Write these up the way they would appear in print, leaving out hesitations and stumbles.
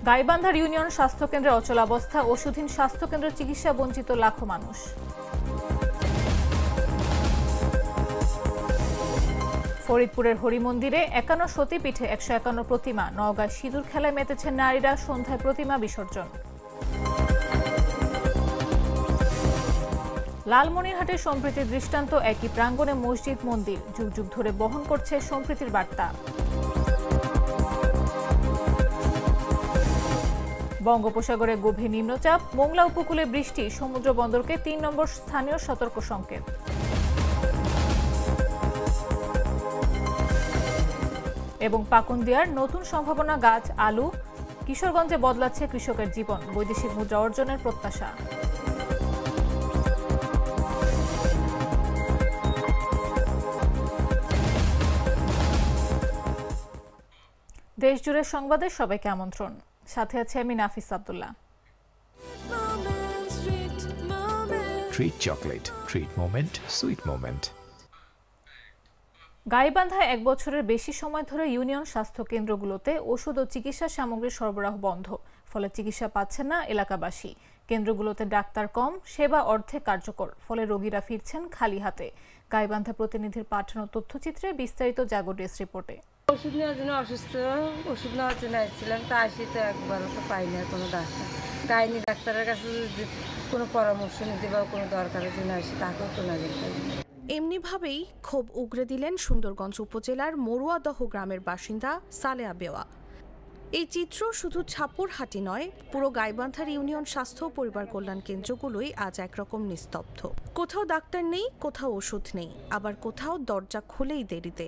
গাইবান্ধার ইউনিয়ন স্বাস্থ্য কেন্দ্রে অচলাবস্থা, ওষুধহীন স্বাস্থ্য কেন্দ্র চিকিৎসা বঞ্চিত লাখো মানুষ। ফরিদপুরের হরিমন্দিরে 51 সতীপীঠে 151 প্রতিমা। নওগাঁয় সিঁদুর খেলায় মেতেছেন নারীরা, সন্ধ্যায় প্রতিমা বিসর্জন। লালমনিরহাটের সম্প্রীতির দৃষ্টান্ত, একই প্রাঙ্গণে মসজিদ মন্দির, যুগ যুগ ধরে বহন করছে সম্প্রীতির বার্তা। বঙ্গোপসাগরে গভীর নিম্নচাপ, মোংলা উপকূলে বৃষ্টি, সমুদ্র বন্দরকে 3 নম্বর স্থানীয় সতর্ক সংকেত। এবং পাকুন্দিয়ার নতুন সম্ভাবনা গাছ আলু, কিশোরগঞ্জে বদলাচ্ছে কৃষকের জীবন, বৈদেশিক মুদ্রা অর্জনের প্রত্যাশা। দেশজুড়ে সংবাদে সবাইকে আমন্ত্রণ। সাথে আছে আমি Nafis Abdullah. Treat chocolate, treat moment, sweet moment. গাইবান্ধায় 1 বছরের বেশি সময় ধরে ইউনিয়ন স্বাস্থ্য কেন্দ্রগুলোতে ওষুধ ও চিকিৎসা সামগ্রীর সরবরাহ বন্ধ, ফলে চিকিৎসা পাচ্ছেন না এলাকাবাসী। কেন্দ্রগুলোতে ডাক্তার কম, সেবা অর্ধেক কার্যকর, ফলে রোগীরা ফিরছেন খালি হাতে। গাইবান্ধা প্রতিনিধির পাঠানো তথ্যচিত্রে বিস্তারিত জাগো ডেস্ক রিপোর্টে। ওষুধ নেওয়ার জন্য অসুস্থ, ওষুধ নেওয়ার জন্য আসছিলাম, তা আসি তো একবারও তো পাই না কোনো ডাক্তার। গাইনি ডাক্তারের কাছে কোনো পরামর্শ নিতে বা কোনো দরকারের জন্য আসি, তাকেও তো না দেখতে। এমনিভাবেই ক্ষোভ উগরে দিলেন সুন্দরগঞ্জ উপজেলার মরুয়াদহ গ্রামের বাসিন্দা সালেয়া বেওয়া। এই চিত্র শুধু ছাপুরহাটি নয়, পুরো গাইবান্ধার ইউনিয়ন স্বাস্থ্য ও পরিবার কল্যাণ কেন্দ্রগুলোই আজ একরকম নিস্তব্ধ। কোথাও ডাক্তার নেই, কোথাও ওষুধ নেই, আবার কোথাও দরজা খুলেই দেরিতে।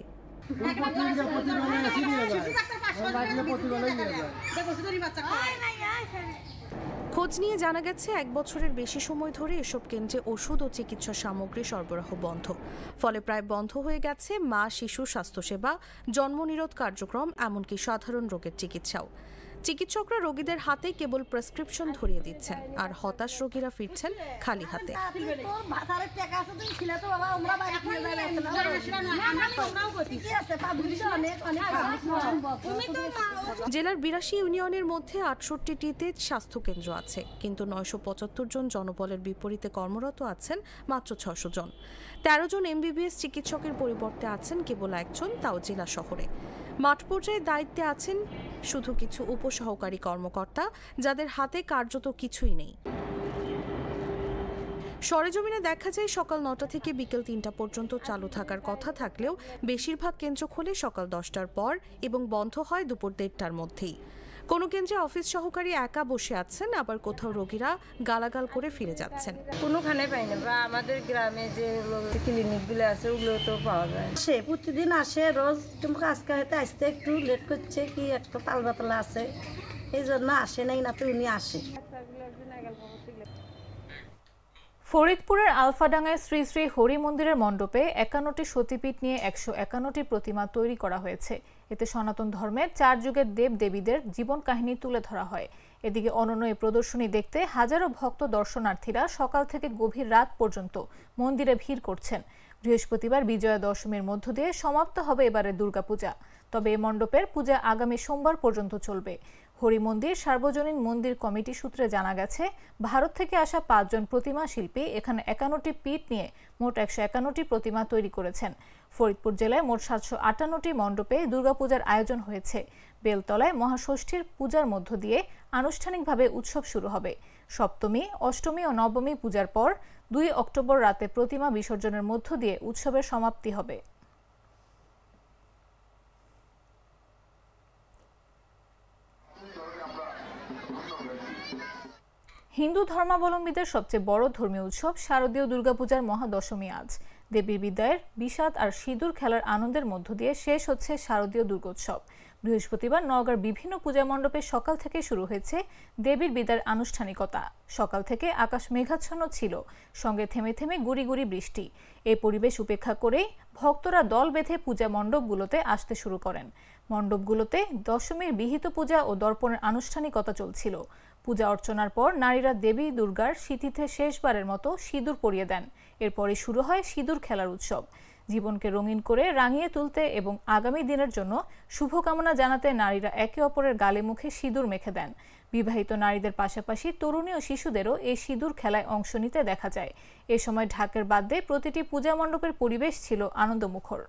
খোঁজ নিয়ে জানা গেছে 1 বছরের বেশি সময় ধরে এসব কেন্দ্রে ওষুধ ও চিকিৎসা সামগ্রী সরবরাহ বন্ধ, ফলে প্রায় বন্ধ হয়ে গেছে মা শিশু স্বাস্থ্যসেবা, জন্মনিরোধ কার্যক্রম, এমনকি সাধারণ রোগের চিকিৎসাও। চিকিৎসকরা রোগীদের হাতে কেবল প্রেসক্রিপশন ধরিয়ে দিচ্ছেন, আর হতাশ রোগীরা ফিরছেন খালি হাতে। জেলার 82 ইউনিয়নের মধ্যে 68টিতে স্বাস্থ্যকেন্দ্র আছে, কিন্তু 975 জন জনবলের বিপরীতে কর্মরত আছেন মাত্র 600 জন। 13 জন MBBS চিকিৎসকের পরিবর্তে আছেন কেবল 1 জন, তাও জেলা শহরে। মাঠ পর্যায়ে দায়িত্বে আছেন শুধু কিছু উপসহকারী কর্মকর্তা, যাদের হাতে কার্যত কিছুই নেই। সরেজমিনে দেখা যায় সকাল 9টা থেকে বিকেল 3টা পর্যন্ত চালু থাকার কথা থাকলেও বেশিরভাগ কেন্দ্র খোলে সকাল 10টার পর এবং বন্ধ হয় দুপুর 1:30টার মধ্যেই। কোনো কেন্দ্রে অফিস সহকারী একা বসে আছেন, আবার কোথাও রোগীরা গালাগাল করে ফিরে যাচ্ছেন। কোনোখানে পাই না, বা আমাদের গ্রামে যে ক্লিনিকগুলো আছে ওগুলো তো পাওয়া যায়। সে প্রতিদিন আসে, রোজ আজকে হয়তো আসতে একটু লেট করছে, কি একটা পাতলা আছে, এই জন্য আসে নাই, না তো উনি আসে। ফরিদপুরের আলফাডাঙ্গায় শ্রী শ্রী হরি মন্দিরের মণ্ডপে 51টি সতীপীঠ নিয়ে 151টি প্রতিমা তৈরি করা হয়েছে। এতে সনাতন ধর্মের 4 যুগের দেব দেবীদের জীবন কাহিনী তুলে ধরা হয়। এদিকে অনন্য এই প্রদর্শনী দেখতে হাজারো ভক্ত দর্শনার্থীরা সকাল থেকে গভীর রাত পর্যন্ত মন্দিরে ভিড় করছেন। বৃহস্পতিবার বিজয়া দশমীর মধ্য দিয়ে সমাপ্ত হবে এবারের দুর্গাপূজা। তবে এই মণ্ডপের পূজা আগামী সোমবার পর্যন্ত চলবে। হরি মন্দির সার্বজনীন মন্দির কমিটি সূত্রে জানা গেছে, ভারত থেকে আসা 5 জন প্রতিমা শিল্পী এখানে 51টি পীঠ নিয়ে মোট 151টি প্রতিমা তৈরি করেছেন। ফরিদপুর জেলায় মোট 758টি মণ্ডপে দুর্গাপূজার আয়োজন হয়েছে। বেলতলায় মহাষষ্ঠীর পূজার মধ্য দিয়ে আনুষ্ঠানিকভাবে উৎসব শুরু হবে। সপ্তমী, অষ্টমী ও নবমী পূজার পর 2 অক্টোবর রাতে প্রতিমা বিসর্জনের মধ্য দিয়ে উৎসবের সমাপ্তি হবে। হিন্দু ধর্মাবলম্বীদের সবচেয়ে বড় ধর্মীয় উৎসব শারদীয় দুর্গাপূজার মহাদশমী আজ। দেবীর বিদায়ের বিষাদ আর সিঁদুর খেলার আনন্দের মধ্য দিয়ে শেষ হচ্ছে শারদীয় দুর্গোৎসব। বৃহস্পতিবার নওগাঁর বিভিন্ন পূজা মণ্ডপে সকাল থেকে শুরু হয়েছে দেবীর বিদায়ের আনুষ্ঠানিকতা। সকাল থেকে আকাশ মেঘাচ্ছন্ন ছিল, সঙ্গে থেমে থেমে গুড়ি গুড়ি বৃষ্টি। এই পরিবেশ উপেক্ষা করেই ভক্তরা দল বেঁধে পূজা মণ্ডপগুলোতে আসতে শুরু করেন। মণ্ডপগুলোতে দশমীর বিহিত পূজা ও দর্পণের আনুষ্ঠানিকতা চলছিল। পূজা অর্চনার পর নারীরা দেবী দুর্গার সিঁথিতে শেষবারের মতো সিঁদুর পরিয়ে দেন। এরপরে শুরু হয় সিঁদুর খেলার উৎসব। জীবনকে রঙিন করে রাঙিয়ে তুলতে এবং আগামী দিনের জন্য শুভকামনা জানাতে নারীরা একে অপরের গালে মুখে সিঁদুর মেখে দেন। বিবাহিত নারীদের পাশাপাশি তরুণী ও শিশুদেরও এই সিঁদুর খেলায় অংশ নিতে দেখা যায়। এ সময় ঢাকের বাদ্যে প্রতিটি পূজা মণ্ডপের পরিবেশ ছিল আনন্দমুখর।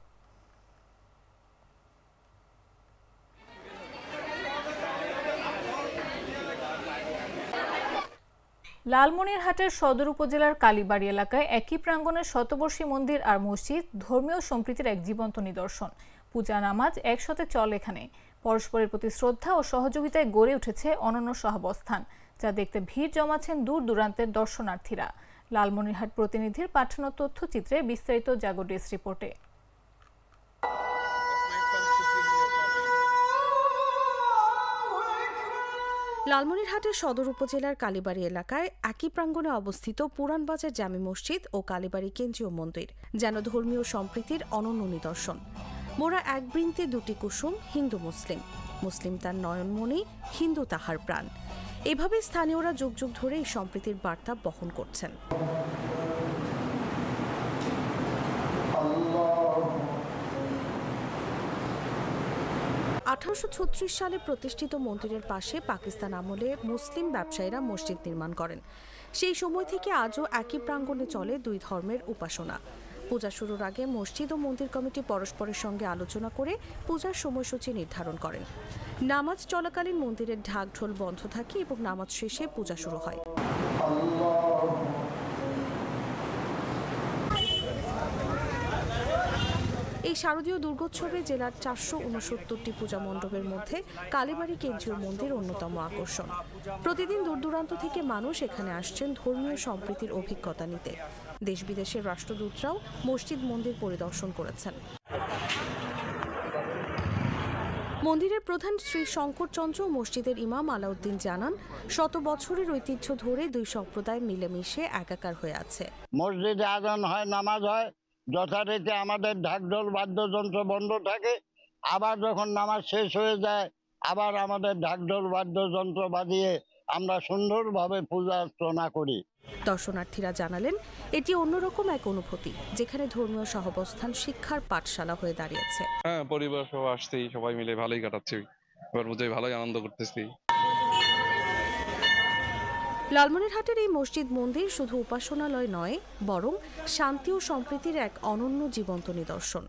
লালমনিরহাটের সদর উপজেলার কালীবাড়ি এলাকায় একই প্রাঙ্গণের শতবর্ষী মন্দির আর মসজিদ ধর্মীয় সম্প্রীতির এক জীবন্ত নিদর্শন। পূজা নামাজ একসাথে চলে এখানে। পরস্পরের প্রতি শ্রদ্ধা ও সহযোগিতায় গড়ে উঠেছে অনন্য সহাবস্থান, যা দেখতে ভিড় জমাচ্ছেন দূর দূরান্তের দর্শনার্থীরা। লালমনিরহাট প্রতিনিধির পাঠানো তথ্যচিত্রে বিস্তারিত জাগো ডেস্ক রিপোর্টে। লালমনিরহাটের সদর উপজেলার কালীবাড়ি এলাকায় একই প্রাঙ্গণে অবস্থিত পুরানবাজার জামে মসজিদ ও কালীবাড়ি কেন্দ্রীয় মন্দির যেন ধর্মীয় সম্প্রীতির অনন্য নিদর্শন। মোরা এক বৃন্তে দুটি কুসুম, হিন্দু মুসলিম, মুসলিম তার নয়নমণি, হিন্দু তাহার প্রাণ। এভাবে স্থানীয়রা যুগ যুগ ধরে এই সম্প্রীতির বার্তা বহন করছেন। 1836 সালে প্রতিষ্ঠিত মন্দিরের পাশে পাকিস্তান আমলে মুসলিম ব্যবসায়ীরা মসজিদ নির্মাণ করেন। সেই সময় থেকে আজও একই প্রাঙ্গণে চলে দুই ধর্মের উপাসনা। পূজা শুরুর আগে মসজিদ ও মন্দির কমিটি পরস্পরের সঙ্গে আলোচনা করে পূজার সময়সূচি নির্ধারণ করেন। নামাজ চলাকালীন মন্দিরের ঢাক ঢোল বন্ধ থাকে এবং নামাজ শেষে পূজা শুরু হয়। এই শারদীয় দুর্গোৎসবে জেলার 469টি পূজা মণ্ডপের মধ্যে কালীবাড়ি কেন্দ্রীয় মন্দির অন্যতম আকর্ষণ। প্রতিদিন দূর দূরান্ত থেকে মানুষ এখানে আসছেন ধর্মীয় সম্প্রীতির অভিজ্ঞতা নিতে। দেশ বিদেশের রাষ্ট্রদূতরাও মসজিদ মন্দির পরিদর্শন করেছেন। মন্দিরের প্রধান শ্রী শঙ্করচন্দ্র মসজিদের ইমাম আলাউদ্দিন জানান, শত বছরের ঐতিহ্য ধরে দুই সম্প্রদায় মিলেমিশে একাকার হয়ে আছে। মসজিদে আজান হয়, নামাজ হয়, যথারীতি আমাদের ঢাকঢোল বাদ্যযন্ত্র বন্ধ থাকে। আবার যখন নামাজ শেষ হয়ে যায় আবার আমাদের ঢাকঢোল বাদ্যযন্ত্র বাজিয়ে আমরা সুন্দরভাবে পূজা অর্চনা করি। দর্শনার্থীরা জানালেন, এটি অন্যরকম এক অনুভূতি, যেখানে ধর্মীয় সহাবস্থান শিক্ষার পাঠশালা হয়ে দাঁড়িয়েছে। হ্যাঁ, পরিবার সহ আসছি, সবাই মিলে ভালোই কাটাচ্ছি, এবার বুঝে ভালোই আনন্দ করতেছি। লালমনিরহাটের এই মসজিদ মন্দির শুধু উপাসনালয় নয়, বরং শান্তি ও সম্প্রীতির এক অনন্য জীবন্ত নিদর্শন।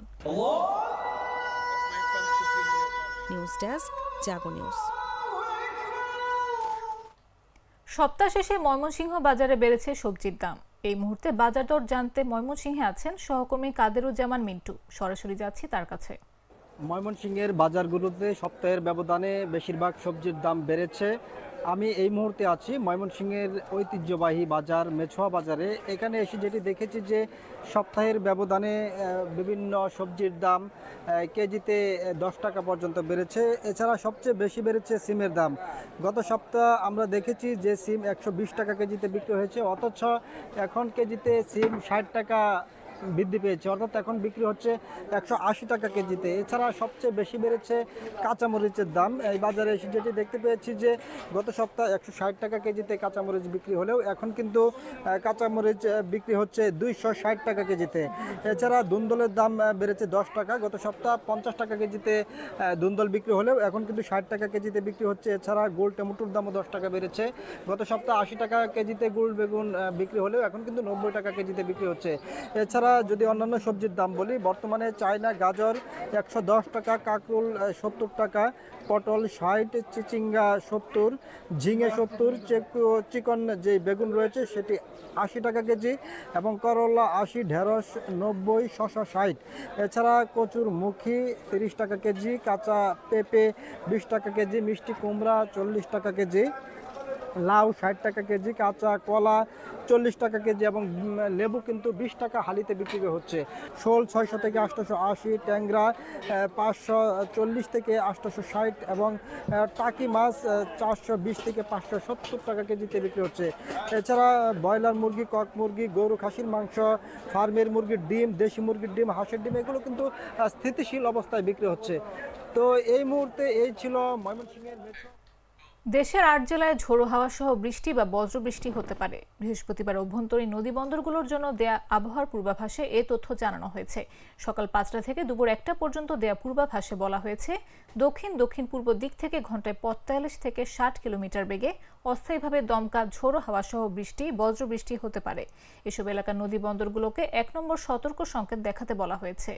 নিউজ ডেস্ক, জাগো নিউজ। সপ্তাহ শেষে ময়মনসিংহ বাজারে বেড়েছে সবজির দাম। এই মুহূর্তে বাজার দর জানতে ময়মনসিংহে আছেন সহকর্মী কাদেরুজ্জামান মিন্টু। সরাসরি যাচ্ছি তার কাছে। ময়মনসিংহের বাজারগুলোতে সপ্তাহের ব্যবধানে বেশিরভাগ সবজির দাম বেড়েছে। আমি এই মুহূর্তে আছি ময়মনসিংহের ঐতিহ্যবাহী বাজার মেছোয়া বাজারে। এখানে এসে যেটি দেখেছি যে সপ্তাহের ব্যবধানে বিভিন্ন সবজির দাম কেজিতে 10 টাকা পর্যন্ত বেড়েছে। এছাড়া সবচেয়ে বেশি বেড়েছে সিমের দাম। গত সপ্তাহ আমরা দেখেছি যে সিম 120 টাকা কেজিতে বিক্রি হয়েছে, অথচ এখন কেজিতে সিম 60 টাকা বৃদ্ধি পেয়েছে, অর্থাৎ এখন বিক্রি হচ্ছে 180 টাকা কেজিতে। এছাড়া সবচেয়ে বেশি বেড়েছে কাঁচামরিচের দাম। এই বাজারে এসে যেটি দেখতে পেয়েছি যে গত সপ্তাহে 160 টাকা কেজিতে কাঁচামরিচ বিক্রি হলেও এখন কিন্তু কাঁচামরিচ বিক্রি হচ্ছে 260 টাকা কেজিতে। এছাড়া ধুন্দলের দাম বেড়েছে 10 টাকা। গত সপ্তাহ 50 টাকা কেজিতে ধুন্দল বিক্রি হলেও এখন কিন্তু 60 টাকা কেজিতে বিক্রি হচ্ছে। এছাড়া গোল টমেটোর দামও 10 টাকা বেড়েছে। গত সপ্তাহ 80 টাকা কেজিতে গোল বেগুন বিক্রি হলেও এখন কিন্তু 90 টাকা কেজিতে বিক্রি হচ্ছে। এছাড়া যদি অন্যান্য সবজির দাম বলি, বর্তমানে চায়না গাজর 110 টাকা, কাঁকরোল 70 টাকা, পটল 60, চিচিঙ্গা 70, ঝিঙে 70, চিকন যে বেগুন রয়েছে সেটি 80 টাকা কেজি এবং করলা 80, ঢেঁড়স 90, শসা 60। এছাড়া কচুর মুখী 30 টাকা কেজি, কাঁচা পেঁপে 20 টাকা কেজি, মিষ্টি কুমড়া 40 টাকা কেজি, লাউ 60 টাকা কেজি, কাঁচা কলা 40 টাকা কেজি এবং লেবু কিন্তু 20 টাকা হালিতে বিক্রি হচ্ছে। শোল 600 থেকে 880, ট্যাংরা 540 থেকে 860 এবং টাকি মাছ 420 থেকে 570 টাকা কেজিতে বিক্রি হচ্ছে। এছাড়া ব্রয়লার মুরগি, কক মুরগি, গরু খাসির মাংস, ফার্মের মুরগির ডিম, দেশি মুরগির ডিম, হাঁসের ডিম এগুলো কিন্তু স্থিতিশীল অবস্থায় বিক্রি হচ্ছে। তো এই মুহূর্তে এই ছিল ময়মনসিংহের দেশের 8 জেলায় ঝোড়ো হাওয়া সহ বৃষ্টি বা বজ্রবৃষ্টি হতে পারে। বৃহস্পতিবার অভ্যন্তরীণ নদী বন্দরগুলোর জন্য দেয়া আবহাওয়ার পূর্বাভাসে এ তথ্য জানানো হয়েছে। সকাল 5টা থেকে দুপুর 1টা পর্যন্ত দেয়া পূর্বাভাসে বলা হয়েছে, দক্ষিণ পূর্ব দিক থেকে ঘন্টায় 45 থেকে 60 কিলোমিটার বেগে অস্থায়ীভাবে দমকা ঝোড়ো হাওয়া সহ বৃষ্টি বজ্রবৃষ্টি হতে পারে। এসব এলাকার নদী বন্দরগুলোকে 1 নম্বর সতর্ক সংকেত দেখাতে বলা হয়েছে।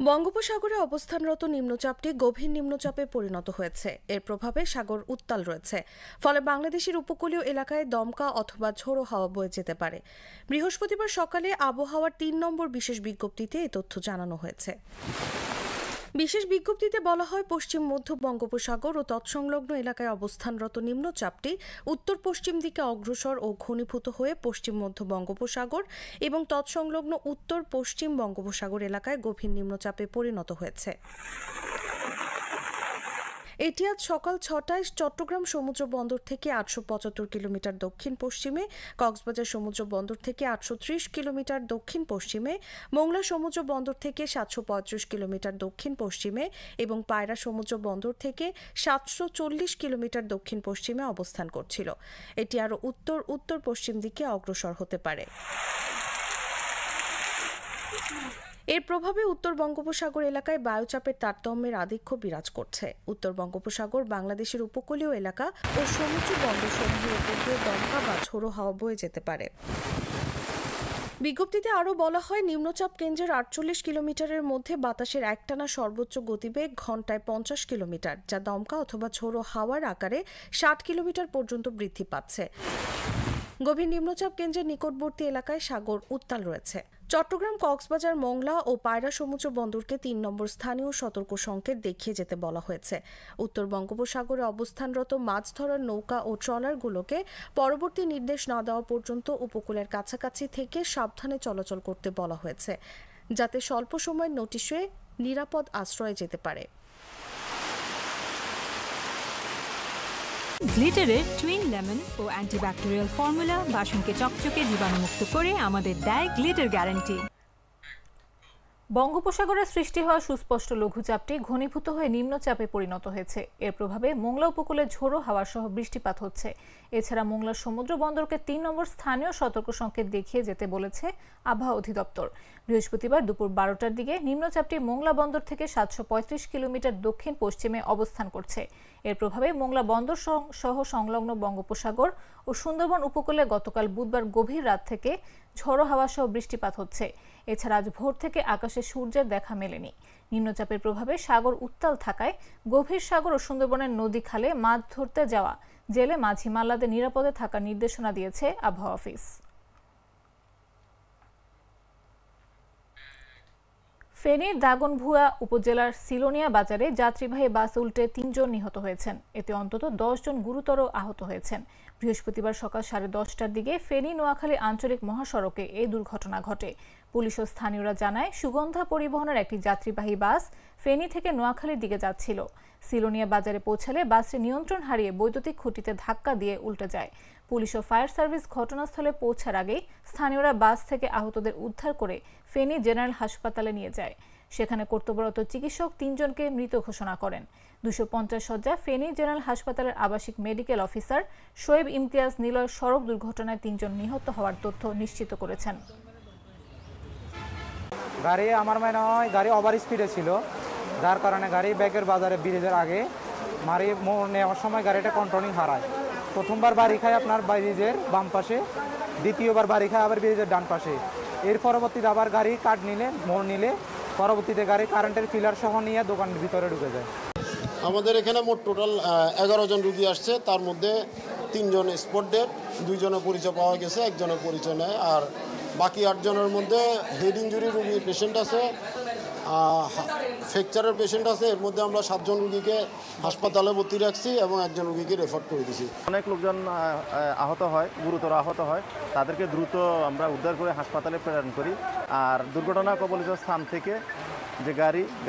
বঙ্গোপসাগরে অবস্থানরত নিম্নচাপটি গভীর নিম্নচাপে পরিণত হয়েছে। এর প্রভাবে সাগর উত্তাল রয়েছে, ফলে বাংলাদেশের উপকূলীয় এলাকায় দমকা অথবা ঝোড়ো হাওয়া বয়ে যেতে পারে। বৃহস্পতিবার সকালে আবহাওয়ার 3 নম্বর বিশেষ বিজ্ঞপ্তিতে এই তথ্য জানানো হয়েছে। বিশেষ বিজ্ঞপ্তিতে বলা হয়, পশ্চিম মধ্য বঙ্গোপসাগর ও তৎসংলগ্ন এলাকায় অবস্থানরত নিম্নচাপটি উত্তর পশ্চিম দিকে অগ্রসর ও ঘনীভূত হয়ে পশ্চিম মধ্য বঙ্গোপসাগর এবং তৎসংলগ্ন উত্তর পশ্চিম বঙ্গোপসাগর এলাকায় গভীর নিম্নচাপে পরিণত হয়েছে। এটি আজ সকাল 6টায় চট্টগ্রাম সমুদ্র বন্দর থেকে 875 কিলোমিটার দক্ষিণ পশ্চিমে, কক্সবাজার সমুদ্র বন্দর থেকে 830 কিলোমিটার দক্ষিণ পশ্চিমে, মোংলা সমুদ্র বন্দর থেকে 735 কিলোমিটার দক্ষিণ পশ্চিমে এবং পায়রা সমুদ্র বন্দর থেকে 740 কিলোমিটার দক্ষিণ পশ্চিমে অবস্থান করছিল। এটি আরও উত্তর পশ্চিম দিকে অগ্রসর হতে পারে। এর প্রভাবে উত্তর বঙ্গোপসাগর এলাকায় বায়ুচাপের তারতম্যের আধিক্য বিরাজ করছে। উত্তর বঙ্গোপসাগর, বাংলাদেশের উপকূলীয় এলাকা ও সমুদ্র বন্দরসমূহের উপর দিয়ে দমকা বা ঝোড়ো হাওয়া বয়ে যেতে পারে। বিজ্ঞপ্তিতে আরও বলা হয়, নিম্নচাপ কেন্দ্রের 48 কিলোমিটারের মধ্যে বাতাসের একটানা সর্বোচ্চ গতিবেগ ঘন্টায় 50 কিলোমিটার, যা দমকা অথবা ঝোড়ো হাওয়ার আকারে 60 কিলোমিটার পর্যন্ত বৃদ্ধি পাচ্ছে। গভীর নিম্নচাপ কেন্দ্রের নিকটবর্তী এলাকায় সাগর উত্তাল রয়েছে। চট্টগ্রাম, কক্সবাজার, মোংলা ও পায়রা সমুদ্র বন্দরকে 3 নম্বর স্থানীয় সতর্ক সংকেত দেখিয়ে যেতে বলা হয়েছে। উত্তর বঙ্গোপসাগরে অবস্থানরত মাছ ধরার নৌকা ও ট্রলারগুলোকে পরবর্তী নির্দেশ না দেওয়া পর্যন্ত উপকূলের কাছাকাছি থেকে সাবধানে চলাচল করতে বলা হয়েছে, যাতে স্বল্প সময়ের নোটিশে নিরাপদ আশ্রয়ে যেতে পারে। গ্লিটারের টুইন লেমন ও অ্যান্টিব্যাকটেরিয়াল ফর্মুলা বাসনকে চকচকে জীবাণুমুক্ত করে আমাদের দেয় গ্লিটার গ্যারান্টি। বঙ্গোপসাগরে সৃষ্টি হওয়া সুস্পষ্ট লঘুচাপটি ঘনীভূত হয়ে নিম্নচাপে পরিণত হয়েছে। এর প্রভাবে মোংলা উপকূলে ঝোড়ো হাওয়া সহ বৃষ্টিপাত হচ্ছে। এছাড়া মোংলা সমুদ্র বন্দরকে 3 নম্বর স্থানীয় সতর্ক সংকেত দেখিয়ে যেতে বলেছে আবহাওয়া অধিদপ্তর। বৃহস্পতিবার দুপুর 12টার দিকে নিম্নচাপটি মোংলা বন্দর থেকে 735 কিলোমিটার দক্ষিণ পশ্চিমে অবস্থান করছে। এর প্রভাবে মোংলা বন্দর সহ সংলগ্ন বঙ্গোপসাগর ও সুন্দরবন উপকূলে গতকাল বুধবার গভীর রাত থেকে ঝোড়ো হাওয়া সহ বৃষ্টিপাত হচ্ছে। এছাড়া আজ ভোর থেকে আকাশে সূর্যের দেখা মেলেনি। নিম্নচাপের প্রভাবে সাগর উত্তাল থাকায় গভীর সাগর ও সুন্দরবনের নদী খালে মাছ ধরতে যাওয়া জেলে মাঝি মাল্লাদের নিরাপদে থাকার নির্দেশনা দিয়েছে আবহাওয়া অফিস। ফেনীর দাগনভূঞা উপজেলার সিলোনিয়া বাজারে যাত্রীবাহী বাস উল্টে 3 জন নিহত হয়েছেন। এতে অন্তত 10 জন গুরুতর আহত হয়েছেন। বৃহস্পতিবার সকাল 10:30টার দিকে ফেনী নোয়াখালী আঞ্চলিক মহাসড়কে এই দুর্ঘটনা ঘটে। পুলিশ ও স্থানীয়রা জানায়, সুগন্ধা পরিবহনের একটি যাত্রীবাহী বাস ফেনী থেকে নোয়াখালীর দিকে যাচ্ছিল। সিলোনিয়া বাজারে পৌঁছালে বাসটি নিয়ন্ত্রণ হারিয়ে বৈদ্যুতিক খুঁটিতে ধাক্কা দিয়ে উল্টে যায়। পুলিশ ও ফায়ার সার্ভিস ঘটনাস্থলে পৌঁছার আগেই স্থানীয়রা বাস থেকে আহতদের উদ্ধার করে ফেনী জেনারেল হাসপাতালে নিয়ে যায়। সেখানে কর্তব্যরত চিকিৎসক 3 জনকে মৃত ঘোষণা করেন। 250 শয্যা ফেনী জেনারেল হাসপাতালের আবাসিক মেডিকেল অফিসার শোয়েব ইমতিয়াজ নিলয় সড়ক দুর্ঘটনায় 3 জন নিহত হওয়ার তথ্য নিশ্চিত করেছেন। গাড়ি আমার মনে হয় গাড়ি ওভার স্পিডে ছিল, যার কারণে গাড়ি ব্যাগের বাজারে ব্রিজের আগে মারি মোড় নেওয়ার সময় গাড়িটা কন্ট্রোলিং হারায়। প্রথমবার বাড়ি খায় আপনার ব্রিজের বাম পাশে, দ্বিতীয়বার বাড়ি খায় আবার ব্রিজের ডান পাশে। এর পরবর্তীতে আবার গাড়ি কাট নিলে মোড় নিলে পরবর্তীতে গাড়ি কারেন্টের পিলার সহ নিয়ে দোকানের ভিতরে ঢুকে যায়। আমাদের এখানে মোট টোটাল 11 জন রুগী আসছে, তার মধ্যে 3 জন স্পট ডেড, 2 জনের পরিচয় পাওয়া গেছে, 1 জনের পরিচয় নেয়। আর বাকি 8 জনের মধ্যে হেড ইঞ্জুরি রুগী পেশেন্ট আছে, ফ্র্যাকচারের পেশেন্ট আছে। এর মধ্যে আমরা 7 জন রুগীকে হাসপাতালে ভর্তি রাখছি এবং 1 জন রুগীকে রেফার করে দিয়েছি। অনেক লোকজন আহত হয়, গুরুতর আহত হয়, তাদেরকে দ্রুত আমরা উদ্ধার করে হাসপাতালে প্রেরণ করি। আর দুর্ঘটনা কবলিত স্থান থেকে যে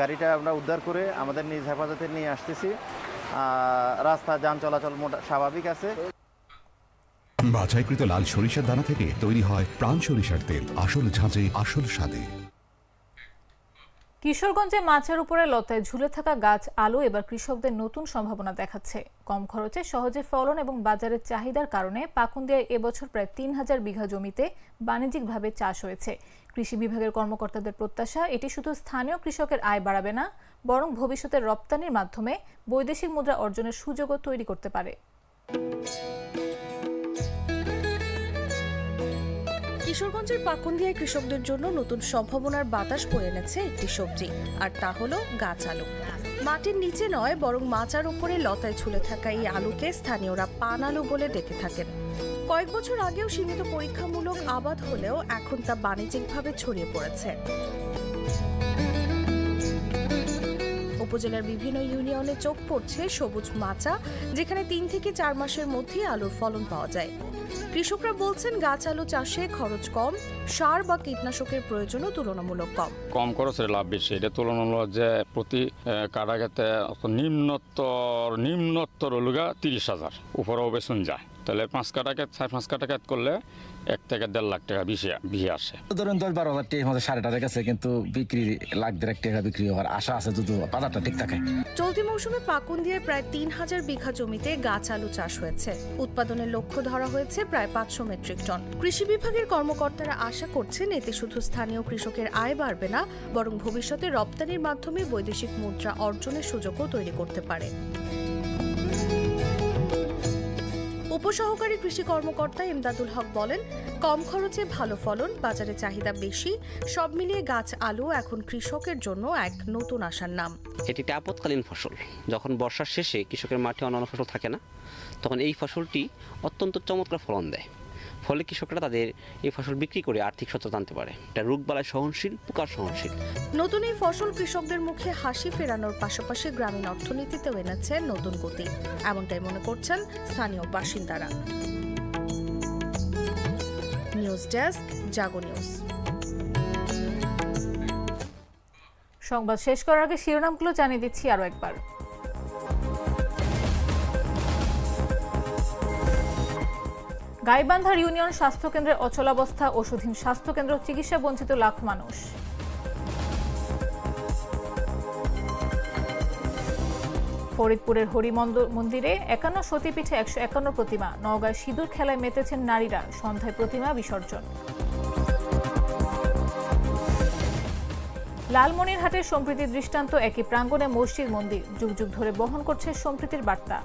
গাড়িটা আমরা উদ্ধার করে আমাদের নিজ হেফাজতে নিয়ে আসতেছি। রাস্তা যান চলাচল স্বাভাবিক আছে। বাছাইকৃত লাল সরিষার দানা থেকে তৈরি হয় প্রাণ সরিষার তেল, আসল ঝাঁঝে আসল স্বাদে। কিশোরগঞ্জে মাচার উপরে লতায় ঝুলে থাকা গাছ আলু এবার কৃষকদের নতুন সম্ভাবনা দেখাচ্ছে। কম খরচে সহজে ফলন এবং বাজারের চাহিদার কারণে পাকুন্দিয়ায় এবছর প্রায় ৩,০০০ বিঘা জমিতে বাণিজ্যিকভাবে চাষ হয়েছে। কৃষি বিভাগের কর্মকর্তাদের প্রত্যাশা, এটি শুধু স্থানীয় কৃষকের আয় বাড়াবে না, বরং ভবিষ্যতে রপ্তানির মাধ্যমে বৈদেশিক মুদ্রা অর্জনের সুযোগও তৈরি করতে পারে। কিশোরগঞ্জের পাকুন্দিয়ায় কৃষকদের জন্য নতুন সম্ভাবনার বাতাস বয়ে এনেছে একটি সবজি, আর তা হলো গাছ আলু। মাটির নিচে নয়, বরং মাচার উপরে লতায় ঝুলে থাকা এই আলুকে স্থানীয়রা পান আলু বলে ডেকে থাকেন। কয়েক বছর আগেও সীমিত পরীক্ষামূলক আবাদ হলেও এখন তা বাণিজ্যিকভাবে ছড়িয়ে পড়েছে। উপজেলার বিভিন্ন ইউনিয়নে চোখ পড়ছে সবুজ মাচা, যেখানে 3 থেকে 4 মাসের মধ্যেই আলুর ফলন পাওয়া যায়। কৃষকরা বলছেন গাছ আলু চাষে খরচ কম, সার বা কীটনাশকের প্রয়োজনও তুলনামূলক কম খরচের লাভ বেশি। এটা তুলনামূলক যে প্রতি কাটা খেতে নিম্নত্তর হলুগা 30,000 উপরেও বেসন যায়। তাহলে 5 কাটা খেত 4-5 কাটা খেত করলে 1 থেকে 1.5 লাখ টাকা বেশি আসে। ধরুন 10-12,000 টাকা মতো সাড়ে টাকা গেছে, কিন্তু বিক্রি 1.5 লাখ টাকা বিক্রি হওয়ার আশা আছে যদি বাজারটা ঠিক থাকে। চলতি মৌসুমে পাকুন্দিয়ায় প্রায় 3,000 বিঘা জমিতে গাছ আলু চাষ হয়েছে। উৎপাদনের লক্ষ্য ধরা হয়েছে প্রায় 500 মেট্রিক টন। কৃষি বিভাগের কর্মকর্তারা আশা করছেন এতে শুধু স্থানীয় কৃষকের আয় বাড়বে না, বরং ভবিষ্যতে রপ্তানির মাধ্যমে বৈদেশিক মুদ্রা অর্জনের সুযোগও তৈরি করতে পারে। উপসহকারী কৃষি কর্মকর্তা ইমদাদুল হক বলেন, কম খরচে ভালো ফলন, বাজারে চাহিদা বেশি, সব মিলিয়ে গাছ আলু এখন কৃষকের জন্য এক নতুন আশার নাম। এটি একটি আপৎকালীন ফসল। যখন বর্ষার শেষে কৃষকের মাঠে অন্যান্য ফসল থাকে না, তখন এই ফসলটি অত্যন্ত চমৎকার ফলন দেয়। ফলে কৃষকরা তাদের এই ফসল বিক্রি করে আর্থিক সচ্ছলতা আনতে পারে। এটা রোগবালাই সহনশীল, পোকার সহনশীল। নতুন এই ফসল কৃষকদের মুখে হাসি ফেরানোর পাশাপাশি গ্রামীণ অর্থনীতিতেও এনেছে নতুন গতি, এমনটাই মনে করছেন স্থানীয় বাসিন্দারা। নিউজ ডেস্ক, জাগো নিউজ। সংবাদ শেষ করার আগে শিরোনামগুলো জানিয়ে দিচ্ছি আরো একবার। গাইবান্ধার ইউনিয়ন স্বাস্থ্যকেন্দ্রের অচলাবস্থা, ওষুধহীন স্বাস্থ্যকেন্দ্র, চিকিৎসা বঞ্চিত লাখ মানুষ। ফরিদপুরের হরি মন্দিরে 51 সতীপীঠে 151 প্রতিমা। নওগাঁয় সিঁদুর খেলায় মেতেছেন নারীরা, সন্ধ্যায় প্রতিমা বিসর্জন। লালমনিরহাটের সম্প্রীতির দৃষ্টান্ত, একই প্রাঙ্গণে মসজিদ মন্দির, যুগ যুগ ধরে বহন করছে সম্প্রীতির বার্তা।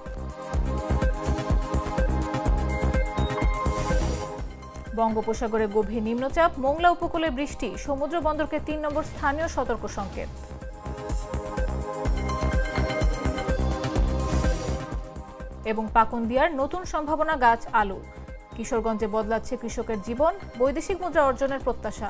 বঙ্গোপসাগরে গভীর নিম্নচাপ, মোংলা উপকূলে বৃষ্টি, সমুদ্র বন্দরকে 3 নম্বর স্থানীয় সতর্ক সংকেত। এবং পাকুন্দিয়ার নতুন সম্ভাবনা গাছ আলু, কিশোরগঞ্জে বদলাচ্ছে কৃষকের জীবন, বৈদেশিক মুদ্রা অর্জনের প্রত্যাশা।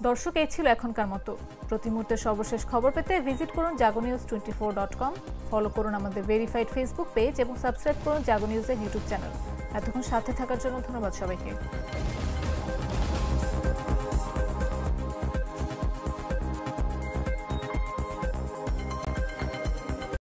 দর্শক, এই ছিল এখনকার মতো। প্রতি মুহূর্তের সর্বশেষ খবর পেতে ভিজিট করুন jagonews24.com, ফলো করুন আমাদের ভেরিফাইড ফেসবুক পেজ এবং সাবস্ক্রাইব করুন জাগো নিউজের ইউটিউব চ্যানেল। এতক্ষণ সাথে থাকার জন্য ধন্যবাদ সবাইকে।